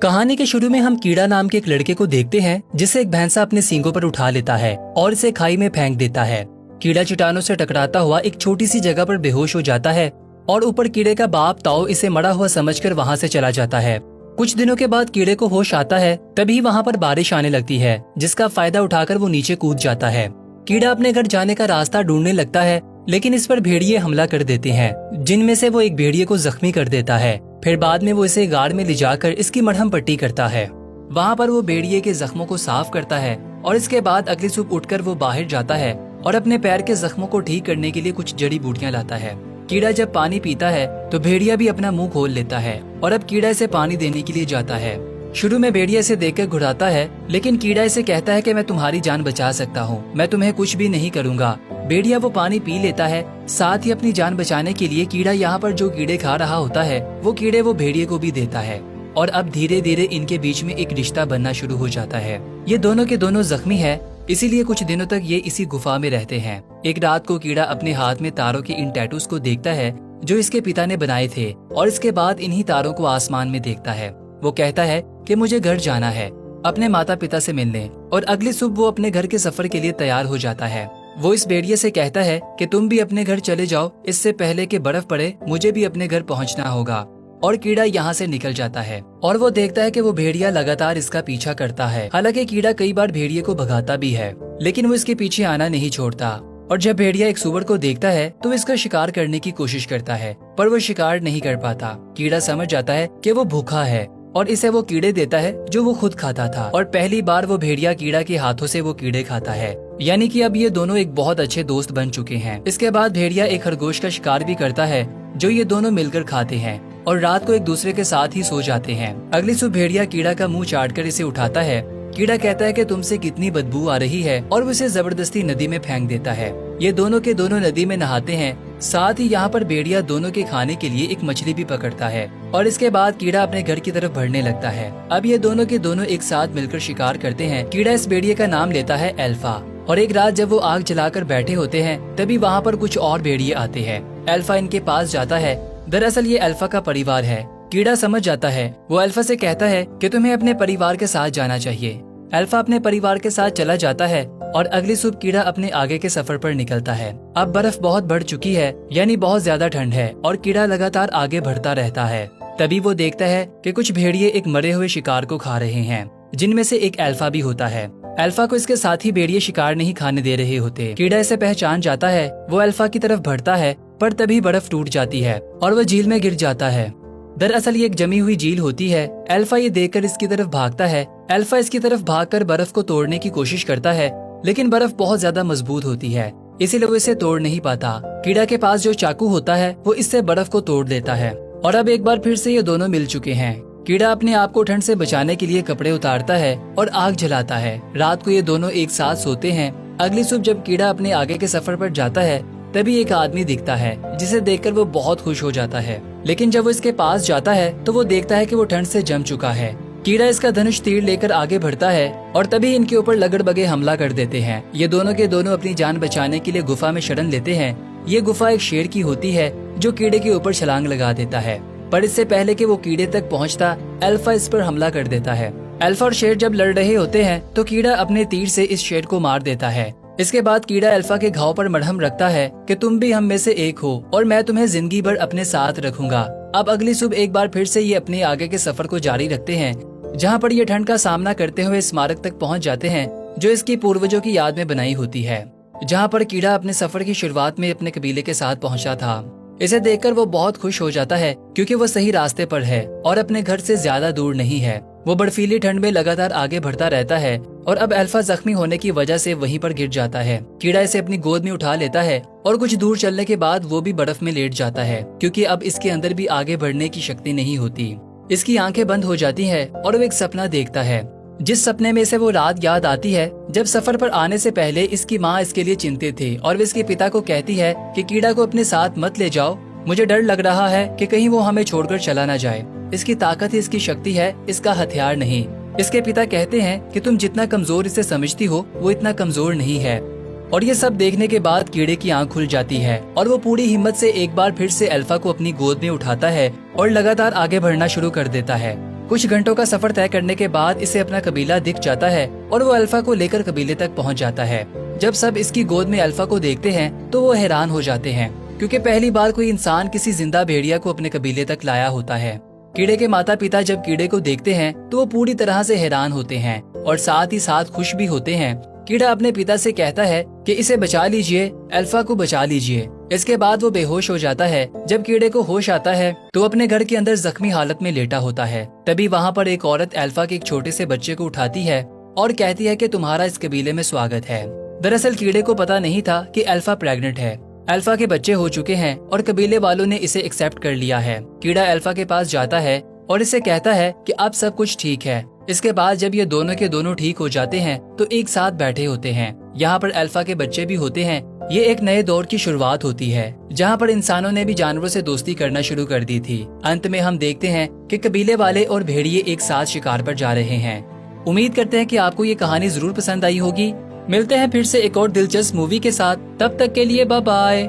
कहानी के शुरू में हम कीड़ा नाम के एक लड़के को देखते हैं जिसे एक भैंसा अपने सींगों पर उठा लेता है और इसे खाई में फेंक देता है। कीड़ा चट्टानों से टकराता हुआ एक छोटी सी जगह पर बेहोश हो जाता है और ऊपर कीड़े का बाप ताओ इसे मरा हुआ समझकर वहाँ से चला जाता है। कुछ दिनों के बाद कीड़े को होश आता है, तभी वहाँ पर बारिश आने लगती है जिसका फायदा उठाकर वो नीचे कूद जाता है। कीड़ा अपने घर जाने का रास्ता ढूंढने लगता है, लेकिन इस पर भेड़िए हमला कर देते हैं, जिनमें से वो एक भेड़िए को जख्मी कर देता है। फिर बाद में वो इसे गाड़ में ले जाकर इसकी मरहम पट्टी करता है। वहाँ पर वो भेड़िए के जख्मों को साफ करता है और इसके बाद अगली सुबह उठकर वो बाहर जाता है और अपने पैर के जख्मों को ठीक करने के लिए कुछ जड़ी बूटियां लाता है। कीड़ा जब पानी पीता है तो भेड़िया भी अपना मुंह खोल लेता है और अब कीड़ा इसे पानी देने के लिए जाता है। शुरू में भेड़िया इसे देखकर घुराता है, लेकिन कीड़ा इसे कहता है कि मैं तुम्हारी जान बचा सकता हूँ, मैं तुम्हें कुछ भी नहीं करूँगा। भेड़िया वो पानी पी लेता है। साथ ही अपनी जान बचाने के लिए कीड़ा यहाँ पर जो कीड़े खा रहा होता है वो कीड़े वो भेड़िए को भी देता है और अब धीरे धीरे इनके बीच में एक रिश्ता बनना शुरू हो जाता है। ये दोनों के दोनों जख्मी है, इसीलिए कुछ दिनों तक ये इसी गुफा में रहते हैं। एक रात को कीड़ा अपने हाथ में तारों के इन टैटूज को देखता है जो इसके पिता ने बनाए थे और इसके बाद इन्हीं तारों को आसमान में देखता है। वो कहता है कि मुझे घर जाना है अपने माता पिता से मिलने, और अगली सुबह वो अपने घर के सफर के लिए तैयार हो जाता है। वो इस भेड़िए से कहता है कि तुम भी अपने घर चले जाओ, इससे पहले कि बर्फ पड़े मुझे भी अपने घर पहुंचना होगा। और कीड़ा यहाँ से निकल जाता है और वो देखता है कि वो भेड़िया लगातार इसका पीछा करता है। हालांकि कीड़ा कई बार भेड़िए को भगाता भी है, लेकिन वो इसके पीछे आना नहीं छोड़ता। और जब भेड़िया एक सूअर को देखता है तो इसका शिकार करने की कोशिश करता है, पर वो शिकार नहीं कर पाता। कीड़ा समझ जाता है कि वो भूखा है और इसे वो कीड़े देता है जो वो खुद खाता था, और पहली बार वो भेड़िया कीड़ा के हाथों से वो कीड़े खाता है। यानी कि अब ये दोनों एक बहुत अच्छे दोस्त बन चुके हैं। इसके बाद भेड़िया एक खरगोश का शिकार भी करता है जो ये दोनों मिलकर खाते हैं और रात को एक दूसरे के साथ ही सो जाते हैं। अगली सुबह भेड़िया कीड़ा का मुंह चाटकर इसे उठाता है। कीड़ा कहता है कि तुमसे कितनी बदबू आ रही है और वो इसे जबरदस्ती नदी में फेंक देता है। ये दोनों के दोनों नदी में नहाते हैं। साथ ही यहाँ पर भेड़िया दोनों के खाने के लिए एक मछली भी पकड़ता है और इसके बाद कीड़ा अपने घर की तरफ बढ़ने लगता है। अब ये दोनों के दोनों एक साथ मिलकर शिकार करते हैं। कीड़ा इस भेड़िए का नाम लेता है अल्फा। और एक रात जब वो आग जलाकर बैठे होते हैं तभी वहाँ पर कुछ और भेड़िए आते हैं। अल्फा इनके पास जाता है। दरअसल ये अल्फा का परिवार है। कीड़ा समझ जाता है। वो अल्फा से कहता है कि तुम्हें अपने परिवार के साथ जाना चाहिए। अल्फा अपने परिवार के साथ चला जाता है और अगली सुबह कीड़ा अपने आगे के सफर पर निकलता है। अब बर्फ बहुत बढ़ चुकी है, यानी बहुत ज्यादा ठंड है और कीड़ा लगातार आगे बढ़ता रहता है। तभी वो देखता है कि कुछ भेड़िए एक मरे हुए शिकार को खा रहे हैं, जिनमें से एक अल्फा भी होता है। अल्फा को इसके साथी भेड़िए शिकार नहीं खाने दे रहे होते। कीड़ा इसे पहचान जाता है। वो अल्फा की तरफ बढ़ता है, पर तभी बर्फ टूट जाती है और वह झील में गिर जाता है। दरअसल ये एक जमी हुई झील होती है। अल्फा ये देखकर इसकी तरफ भागता है। अल्फा इसकी तरफ भागकर बर्फ को तोड़ने की कोशिश करता है, लेकिन बर्फ बहुत ज्यादा मजबूत होती है, इसीलिए वो इसे तोड़ नहीं पाता। कीड़ा के पास जो चाकू होता है वो इससे बर्फ को तोड़ देता है और अब एक बार फिर से ये दोनों मिल चुके हैं। कीड़ा अपने आप को ठंड से बचाने के लिए कपड़े उतारता है और आग जलाता है। रात को ये दोनों एक साथ सोते हैं। अगली सुबह जब कीड़ा अपने आगे के सफर पर जाता है तभी एक आदमी दिखता है, जिसे देखकर वो बहुत खुश हो जाता है। लेकिन जब वो इसके पास जाता है तो वो देखता है कि वो ठंड से जम चुका है। कीड़ा इसका धनुष तीर लेकर आगे बढ़ता है और तभी इनके ऊपर लगड़बगे हमला कर देते हैं। ये दोनों के दोनों अपनी जान बचाने के लिए गुफा में शरण लेते हैं। ये गुफा एक शेर की होती है जो कीड़े के ऊपर छलांग लगा देता है, पर इससे पहले कि वो कीड़े तक पहुंचता, अल्फा इस पर हमला कर देता है। अल्फा और शेर जब लड़ रहे होते हैं तो कीड़ा अपने तीर से इस शेर को मार देता है। इसके बाद कीड़ा अल्फा के घाव पर मरहम रखता है कि तुम भी हम में से एक हो और मैं तुम्हें जिंदगी भर अपने साथ रखूंगा। अब अगली सुबह एक बार फिर से ये अपने आगे के सफर को जारी रखते हैं, जहाँ पर ये ठंड का सामना करते हुए स्मारक तक पहुँच जाते हैं जो इसकी पूर्वजों की याद में बनाई होती है, जहाँ पर कीड़ा अपने सफर की शुरुआत में अपने कबीले के साथ पहुँचा था। इसे देखकर वो बहुत खुश हो जाता है क्योंकि वो सही रास्ते पर है और अपने घर से ज्यादा दूर नहीं है। वो बर्फीली ठंड में लगातार आगे बढ़ता रहता है और अब अल्फा जख्मी होने की वजह से वहीं पर गिर जाता है। कीड़ा इसे अपनी गोद में उठा लेता है और कुछ दूर चलने के बाद वो भी बर्फ में लेट जाता है, क्योंकि अब इसके अंदर भी आगे बढ़ने की शक्ति नहीं होती। इसकी आंखें बंद हो जाती है और वो एक सपना देखता है, जिस सपने में से वो रात याद आती है जब सफर पर आने से पहले इसकी माँ इसके लिए चिंतित थी और वो इसके पिता को कहती है कि कीड़ा को अपने साथ मत ले जाओ, मुझे डर लग रहा है कि कहीं वो हमें छोड़कर चला ना जाए। इसकी ताकत ही इसकी शक्ति है, इसका हथियार नहीं। इसके पिता कहते हैं कि तुम जितना कमजोर इसे समझती हो वो इतना कमजोर नहीं है। और ये सब देखने के बाद कीड़े की आंख खुल जाती है और वो पूरी हिम्मत से एक बार फिर से अल्फा को अपनी गोद में उठाता है और लगातार आगे बढ़ना शुरू कर देता है। कुछ घंटों का सफर तय करने के बाद इसे अपना कबीला दिख जाता है और वो अल्फा को लेकर कबीले तक पहुंच जाता है। जब सब इसकी गोद में अल्फा को देखते हैं तो वो हैरान हो जाते हैं, क्योंकि पहली बार कोई इंसान किसी जिंदा भेड़िया को अपने कबीले तक लाया होता है। कीड़े के माता पिता जब कीड़े को देखते हैं तो वो पूरी तरह से हैरान होते हैं और साथ ही साथ खुश भी होते हैं। कीड़ा अपने पिता से कहता है कि इसे बचा लीजिए, अल्फा को बचा लीजिए। इसके बाद वो बेहोश हो जाता है। जब कीड़े को होश आता है तो अपने घर के अंदर जख्मी हालत में लेटा होता है। तभी वहाँ पर एक औरत अल्फा के एक छोटे से बच्चे को उठाती है और कहती है कि तुम्हारा इस कबीले में स्वागत है। दरअसल कीड़े को पता नहीं था कि अल्फा प्रेग्नेंट है। अल्फा के बच्चे हो चुके हैं और कबीले वालों ने इसे एक्सेप्ट कर लिया है। कीड़ा अल्फा के पास जाता है और इसे कहता है कि अब सब कुछ ठीक है। इसके बाद जब ये दोनों के दोनों ठीक हो जाते हैं तो एक साथ बैठे होते हैं। यहाँ पर अल्फा के बच्चे भी होते हैं। ये एक नए दौर की शुरुआत होती है जहाँ पर इंसानों ने भी जानवरों से दोस्ती करना शुरू कर दी थी। अंत में हम देखते हैं कि कबीले वाले और भेड़िए एक साथ शिकार पर जा रहे हैं। उम्मीद करते हैं कि आपको ये कहानी जरूर पसंद आई होगी। मिलते हैं फिर से एक और दिलचस्प मूवी के साथ। तब तक के लिए बाय बाय।